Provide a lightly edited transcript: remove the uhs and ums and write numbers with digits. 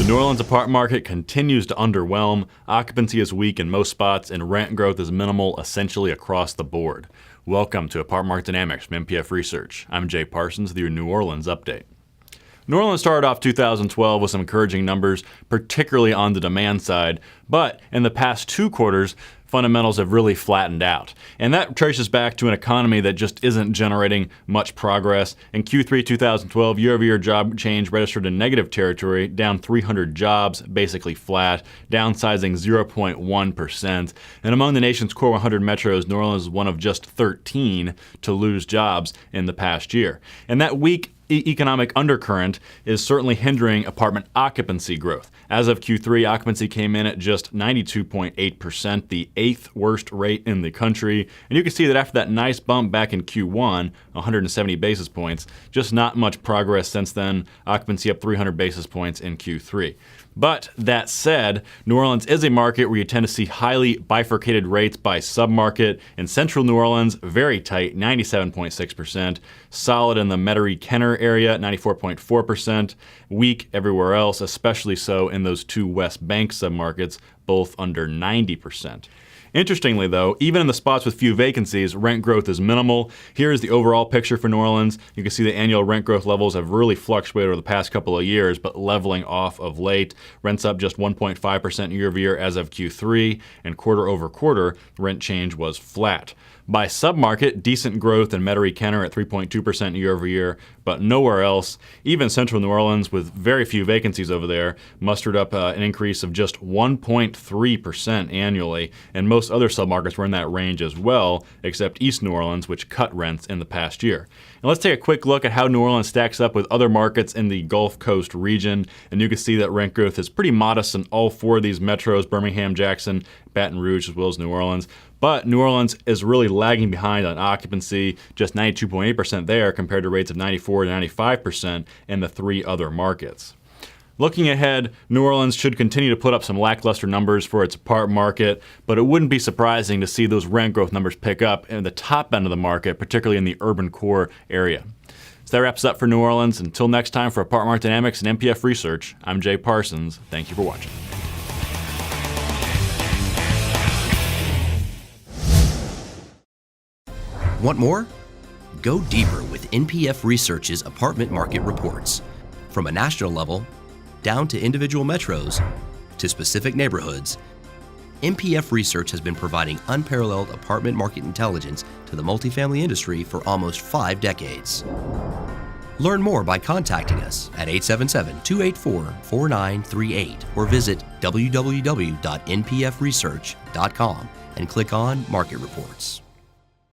The New Orleans apartment market continues to underwhelm. Occupancy is weak in most spots, and rent growth is minimal essentially across the board. Welcome to Apartment Market Dynamics from NPF Research. I'm Jay Parsons with your New Orleans update. New Orleans started off 2012 with some encouraging numbers, particularly on the demand side, but in the past two quarters, fundamentals have really flattened out. And that traces back to an economy that just isn't generating much progress. In Q3 2012, year-over-year job change registered in negative territory, down 300 jobs, basically flat, downsizing 0.1%. And among the nation's core 100 metros, New Orleans is one of just 13 to lose jobs in the past year. And that weak economic undercurrent is certainly hindering apartment occupancy growth. As of Q3, occupancy came in at just 92.8%, the 8th worst rate in the country. And you can see that after that nice bump back in Q1, 170 basis points, just not much progress since then. Occupancy up 300 basis points in Q3. But that said, New Orleans is a market where you tend to see highly bifurcated rates by submarket. In central New Orleans, very tight, 97.6%. Solid in the Metairie-Kenner area, 94.4%. Weak everywhere else, especially so in those two West Bank submarkets, both under 90%. Interestingly, though, even in the spots with few vacancies, rent growth is minimal. Here is the overall picture for New Orleans. You can see the annual rent growth levels have really fluctuated over the past couple of years, but leveling off of late. Rents up just 1.5% year over year as of Q3, and quarter over quarter, rent change was flat. By submarket, decent growth in Metairie-Kenner at 3.2% year over year, but nowhere else. Even central New Orleans, with very few vacancies over there, mustered up an increase of just 1.3% annually, and most other submarkets were in that range as well, except East New Orleans, which cut rents in the past year. And let's take a quick look at how New Orleans stacks up with other markets in the Gulf Coast region, and you can see that rent growth is pretty modest in all four of these metros, Birmingham, Jackson, Baton Rouge, as well as New Orleans. But New Orleans is really lagging behind on occupancy, just 92.8% there compared to rates of 94 to 95% in the three other markets. Looking ahead, New Orleans should continue to put up some lackluster numbers for its apartment market, but it wouldn't be surprising to see those rent growth numbers pick up in the top end of the market, particularly in the urban core area. So that wraps up for New Orleans. Until next time, for Apartment Market Dynamics and NPF Research, I'm Jay Parsons. Thank you for watching. Want more? Go deeper with NPF Research's apartment market reports. From a national level, down to individual metros, to specific neighborhoods, NPF Research has been providing unparalleled apartment market intelligence to the multifamily industry for almost 5 decades. Learn more by contacting us at 877-284-4938 or visit www.npfresearch.com and click on Market Reports.